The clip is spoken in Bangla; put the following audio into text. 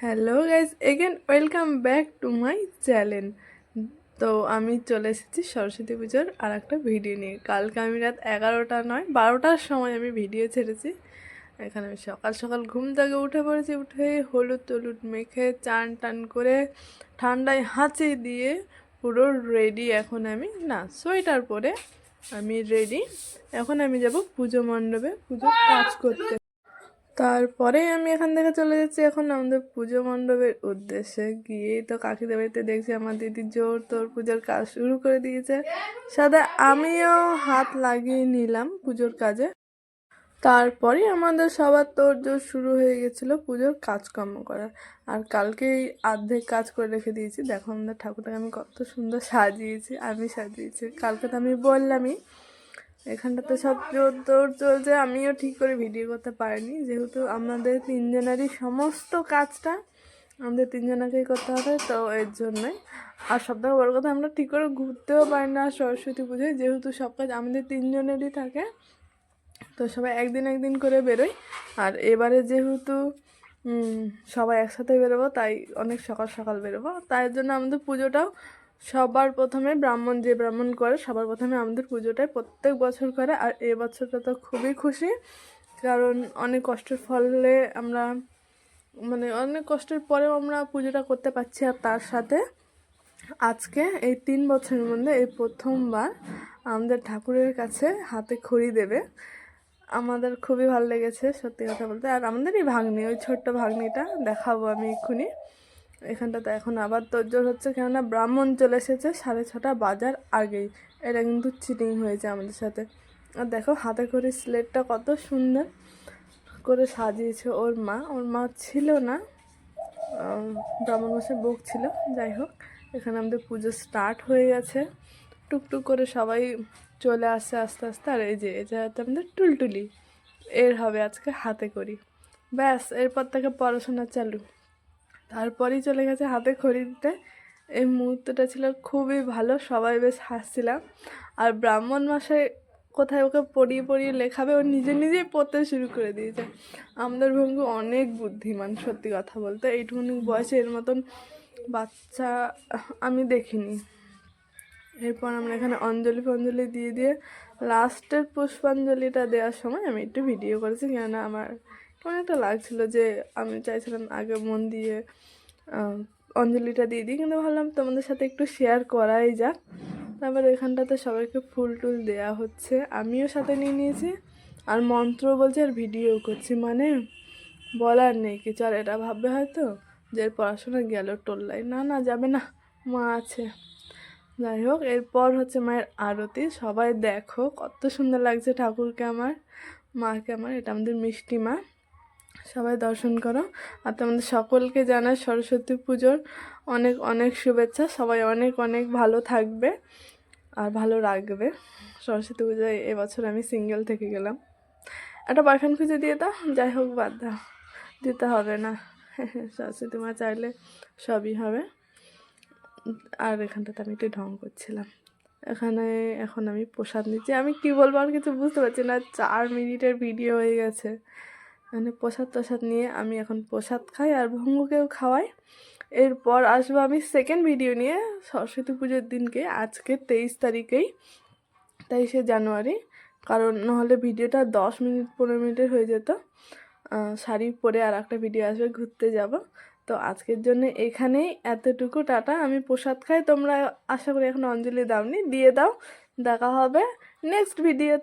Hello guys, again welcome back to my channel. তো আমি চলে এসেছি সরস্বতী পুজোর আর একটা ভিডিও নিয়ে। কালকে আমি রাত 11টা নয় 12টার সময় আমি ভিডিও ছেড়েছি। এখানে আমি সকাল সকাল ঘুম থেকে উঠে পড়েছি, উঠে হলুদ টলুদ মেখে চান টান করে ঠান্ডায় হাঁচি দিয়ে পুরো রেডি। এখন আমি সোয়েটার পরে আমি রেডি। এখন আমি যাব পুজো মণ্ডপে পুজোর কাজ করতে। তারপরে আমি এখান থেকে চলে যাচ্ছি এখন আমাদের পুজো মণ্ডপের উদ্দেশ্যে। গিয়েই তো কাকিদের বাড়িতে দেখছি আমার দিদি জোর তোর পুজোর কাজ শুরু করে দিয়েছে, সাথে আমিও হাত লাগিয়ে নিলাম পুজোর কাজে। তারপরে আমাদের সবার তোড়জোড় শুরু হয়ে গেছিলো পুজোর কাজকর্ম করার। আর কালকেই অর্ধেক কাজ করে রেখে দিয়েছি। দেখো আমাদের ঠাকুরটাকে আমি কত সুন্দর সাজিয়েছি, আমি সাজিয়েছি। কালকে তো আমি বললামই এখানটাতে সব জোর তোর চলছে। আমিও ঠিক করে ভিডিও করতে পারিনি, যেহেতু আমাদের তিনজনেরই সমস্ত কাজটা আমাদের তিনজনকেই করতে হবে, তো এর জন্যই। আর সবথেকে বড় কথা, আমরা ঠিক করে ঘুরতেও পারি না সরস্বতী পুজোয়, যেহেতু সব কাজ আমাদের তিনজনেরই থাকে। তো সবাই একদিন একদিন করে বেরোই। আর এবারে যেহেতু সবাই একসাথে বেরোবো, তাই অনেক সকাল সকাল বেরোবো। তাই জন্য আমাদের পুজোটাও সবার প্রথমে যে ব্রাহ্মণ করে সবার প্রথমে আমাদের পুজোটাই প্রত্যেক বছর করে। আর এবছরটা তো খুবই খুশি, কারণ অনেক কষ্টের ফলে আমরা অনেক কষ্টের পরেও আমরা পুজোটা করতে পারছি। আর তার সাথে আজকে এই 3 বছরের মধ্যে এই প্রথমবার আমাদের ঠাকুরের কাছে হাতে খড়ি দেবে। আমাদের খুবই ভালো লেগেছে সত্যি কথা বলতে। আর আমাদেরই ভাগ্নি, ওই ছোট্ট ভাগ্নিটা দেখাবো আমি এক্ষুনি। এখানটাতে এখন আবার তোড়জোড় হচ্ছে, কেননা ব্রাহ্মণ চলে এসেছে 6:30 বাজার আগেই। এটা কিন্তু চিটিং হয়েছে আমাদের সাথে। আর দেখো হাতে করে স্লেটটা কত সুন্দর করে সাজিয়েছে ওর মা ছিল না, ব্রাহ্মণ মশাই বউক ছিল। যাই হোক, এখানে আমাদের পুজো স্টার্ট হয়ে গেছে। টুকটুক করে সবাই চলে আসছে আস্তে আস্তে। আর এই যে এটা হচ্ছে আমাদের টুলটুলি, এর হবে আজকে হাতে করি। ব্যাস, এরপর থেকে পড়াশোনা চালু। তারপরেই চলে গেছে হাতে খড়ি দিতে। এই মুহূর্তটা ছিল খুবই ভালো, সবাই বেশ হাসছিলাম। আর ব্রাহ্মণ মশাই কোথায় ওকে পড়িয়ে পড়িয়ে লেখাবে, ও নিজে নিজেই পড়তে শুরু করে দিয়েছে। আমাদের ভঙ্গু অনেক বুদ্ধিমান সত্যি কথা বলতে। এইটুকুনি বয়সে এর মতন বাচ্চা আমি দেখিনি। এরপর আমরা এখানে অঞ্জলি ফঞ্জলি দিয়ে দিয়ে লাস্টের পুষ্পাঞ্জলিটা দেওয়ার সময় আমি একটু ভিডিও করেছি, কেননা আমার কেমন একটা লাগছিলো যে আমি চাইছিলাম আগে মন দিয়ে অঞ্জলিটা দিয়ে দিই, কিন্তু ভাবলাম তোমাদের সাথে একটু শেয়ার করাই যাক। তারপর এখানটাতে সবাইকে ফুল টুল দেওয়া হচ্ছে, আমিও সাথে নিয়ে নিয়েছি। আর মন্ত্র বলছে আর ভিডিও করছি, বলার নেই কিছু। আর এটা ভাববে হয়তো যে পড়াশোনা গেল টোল্লাই, না যাবে না, মা আছে। যাই হোক, এরপর হচ্ছে মায়ের আরতি। সবাই দেখো কত সুন্দর লাগছে ঠাকুরকে আমার, মাকে আমার। এটা আমাদের মিষ্টি মা। সবাই দর্শন করো। আর তোমাদের সকলকে জানাই সরস্বতী পুজোর অনেক অনেক শুভেচ্ছা। সবাই অনেক অনেক ভালো থাকবে আর ভালো রাখবে। সরস্বতী পুজোয় এবছর আমি সিঙ্গেল থেকে গেলাম। একটা বয়ফ্রেন্ড খুঁজে দিয়ে দাও, যাই হোক বাদ দাও, দিতে হবে না। সরস্বতী মা চাইলে সবই হবে। আর এখানটাতে আমি একটু ঢং করছিলাম। এখন আমি প্রসাদ নিচ্ছি। আমি কি বলবো আর কিছু বুঝতে পারছি না, 4 মিনিটের ভিডিও হয়ে গেছে। মানে প্রসাদ নিয়ে আমি এখন প্রসাদ খাই আর ভঙ্গুকেও খাওয়াই। এরপর আসবো আমি সেকেন্ড ভিডিও নিয়ে সরস্বতী পুজোর দিনকে, আজকে 23 তারিখেই, 23শে জানুয়ারি। কারণ নাহলে ভিডিওটা 10 মিনিট 15 মিনিটের হয়ে যেত। শাড়ি পরে আর একটা ভিডিও আসবে, ঘুরতে যাব। তো আজকের জন্য এখানেই এতটুকু, টাটা। আমি প্রসাদ খাই, তোমরা আশা করি এখন অঞ্জলি দাওনি, দিয়ে দাও। দেখা হবে নেক্সট ভিডিও।